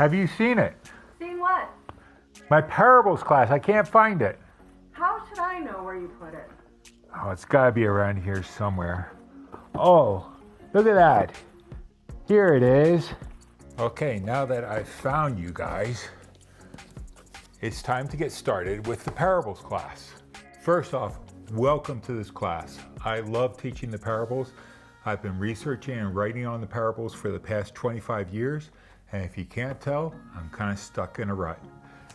Have you seen it? Seen what? My parables class. I can't find it. How should I know where you put it? Oh, it's got to be around here somewhere. Oh, look at that. Here it is. Okay, now that I've found you guys, it's time to get started with the parables class. First off, welcome to this class. I love teaching the parables. I've been researching and writing on the parables for the past 25 years, and if you can't tell, I'm kind of stuck in a rut.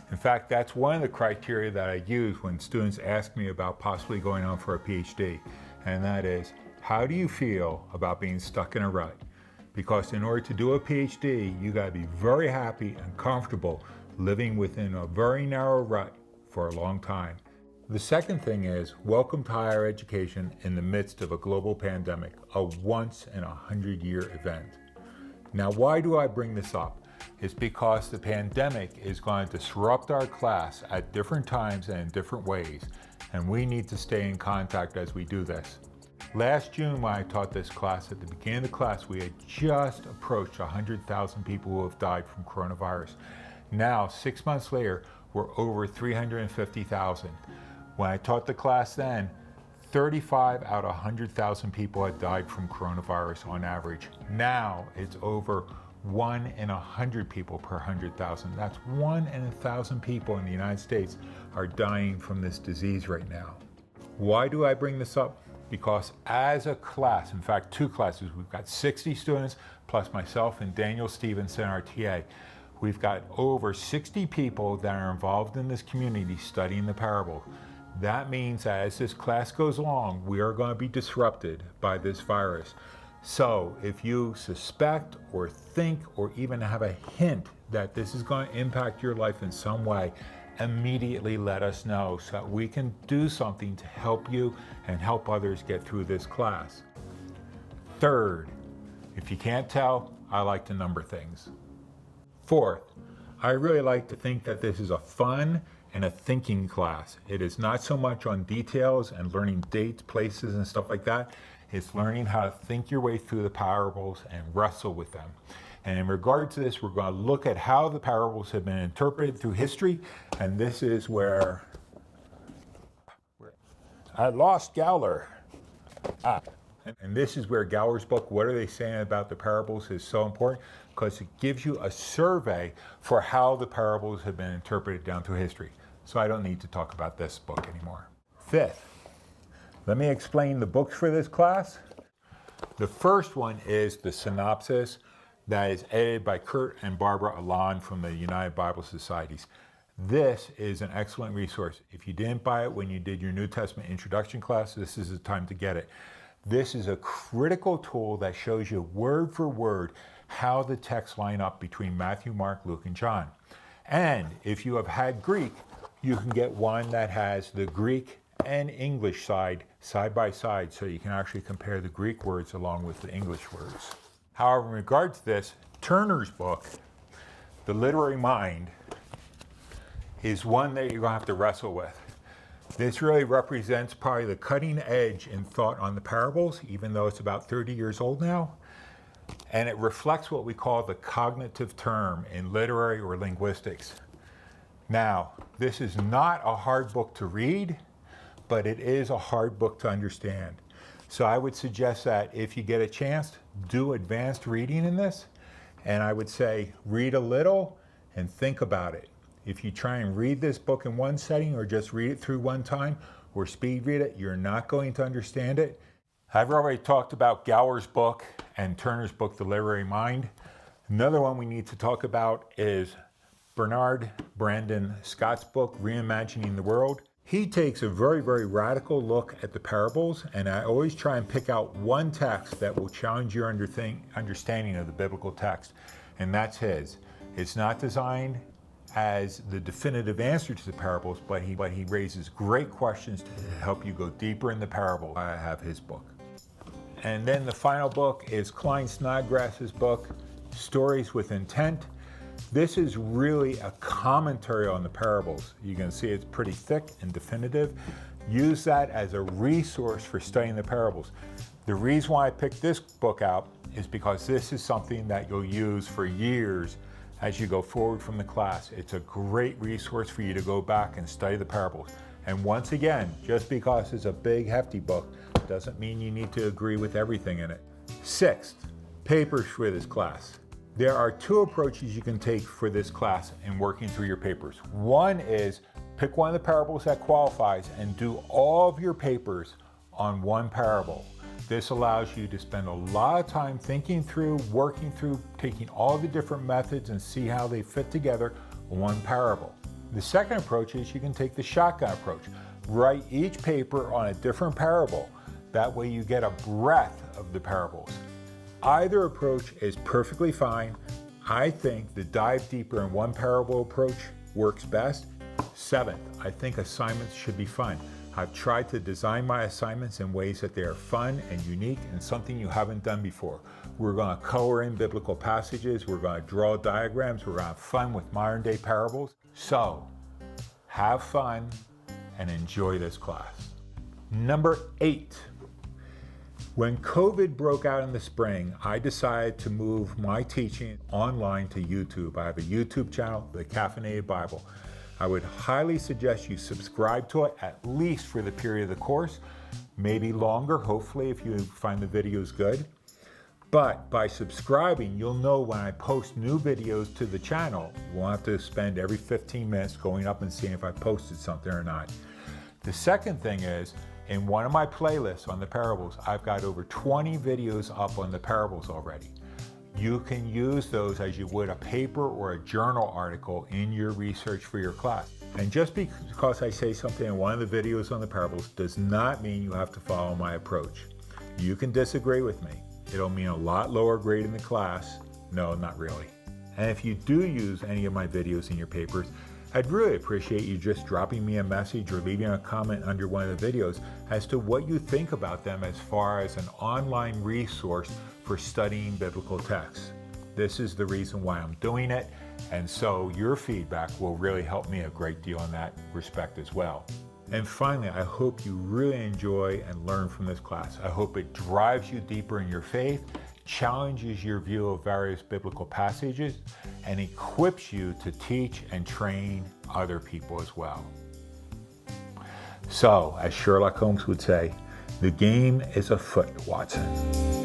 In fact, that's one of the criteria that I use when students ask me about possibly going on for a PhD, and that is, how do you feel about being stuck in a rut? Because in order to do a PhD, you gotta be very happy and comfortable living within a very narrow rut for a long time. The second thing is, welcome to higher education in the midst of a global pandemic, a once in 100-year event. Now, why do I bring this up? It's because the pandemic is going to disrupt our class at different times and in different ways, and we need to stay in contact as we do this. Last June, when I taught this class, at the beginning of the class, we had just approached 100,000 people who have died from coronavirus. Now, 6 months later, we're over 350,000. When I taught the class then, 35 out of 100,000 people had died from coronavirus on average. Now it's over 1 in 100 people per 100,000. That's 1 in 1,000 people in the United States are dying from this disease right now. Why do I bring this up? Because as a class, in fact, 2 classes, we've got 60 students plus myself and Daniel Stevenson, our TA. We've got over 60 people that are involved in this community studying the parable. That means that as this class goes along, we are going to be disrupted by this virus. So if you suspect or think or even have a hint that this is going to impact your life in some way, immediately let us know so that we can do something to help you and help others get through this class. Third, if you can't tell, I like to number things. Fourth, I really like to think that this is a fun and a thinking class. It is not so much on details and learning dates, places, and stuff like that. It's learning how to think your way through the parables and wrestle with them. And in regard to this, we're going to look at how the parables have been interpreted through history, and this is where I lost Growler. And this is where Growler's book, What Are They Saying About the Parables, is so important, because it gives you a survey for how the parables have been interpreted down through history. So I don't need to talk about this book anymore. Fifth, let me explain the books for this class. The first one is the Synopsis that is edited by Kurt and Barbara Alon from the United Bible Societies. This is an excellent resource. If you didn't buy it when you did your New Testament introduction class, this is the time to get it. This is a critical tool that shows you word for word how the texts line up between Matthew, Mark, Luke, and John. And if you have had Greek, you can get one that has the Greek and English side by side, so you can actually compare the Greek words along with the English words. However, in regard to this, Turner's book, The Literary Mind, is one that you're going to have to wrestle with. This really represents probably the cutting edge in thought on the parables, even though it's about 30 years old now. And it reflects what we call the cognitive term in literary or linguistics. Now, this is not a hard book to read, but it is a hard book to understand. So I would suggest that if you get a chance, do advanced reading in this. And I would say read a little and think about it. If you try and read this book in one setting or just read it through one time or speed read it, you're not going to understand it. I've already talked about Growler's book and Turner's book, The Literary Mind. Another one we need to talk about is Bernard Brandon Scott's book, Reimagining the World. He takes a very, very radical look at the parables, and I always try and pick out one text that will challenge your understanding of the biblical text, and that's his. It's not designed as the definitive answer to the parables, but he raises great questions to help you go deeper in the parable. I have his book. And then the final book is Klein Snodgrass's book, Stories with Intent. This is really a commentary on the parables. You can see it's pretty thick and definitive. Use that as a resource for studying the parables. The reason why I picked this book out is because this is something that you'll use for years as you go forward from the class. It's a great resource for you to go back and study the parables. And once again, just because it's a big hefty book doesn't mean you need to agree with everything in it. Sixth, papers for this class. There are two approaches you can take for this class in working through your papers. One is pick one of the parables that qualifies and do all of your papers on one parable. This allows you to spend a lot of time thinking through, working through, taking all the different methods and see how they fit together in one parable. The second approach is you can take the shotgun approach. Write each paper on a different parable. That way you get a breadth of the parables. Either approach is perfectly fine. I think the dive deeper in one parable approach works best. Seventh, I think assignments should be fun. I've tried to design my assignments in ways that they are fun and unique and something you haven't done before. We're going to color in biblical passages, we're going to draw diagrams, we're going to have fun with modern day parables. So, have fun and enjoy this class. Number 8. When COVID broke out in the spring, I decided to move my teaching online to YouTube. I have a YouTube channel, The Caffeinated Bible. I would highly suggest you subscribe to it, at least for the period of the course, maybe longer, hopefully, if you find the videos good. But by subscribing, you'll know when I post new videos to the channel. You won't have to spend every 15 minutes going up and seeing if I posted something or not. The second thing is, in one of my playlists on the parables, I've got over 20 videos up on the parables already. You can use those as you would a paper or a journal article in your research for your class. And just because I say something in one of the videos on the parables does not mean you have to follow my approach. You can disagree with me. It'll mean a lot lower grade in the class. No, not really. And if you do use any of my videos in your papers, I'd really appreciate you just dropping me a message or leaving a comment under one of the videos as to what you think about them as far as an online resource for studying biblical texts. This is the reason why I'm doing it, and so your feedback will really help me a great deal in that respect as well. And finally, I hope you really enjoy and learn from this class. I hope it drives you deeper in your faith, challenges your view of various biblical passages, and equips you to teach and train other people as well. So, as Sherlock Holmes would say, the game is afoot, Watson.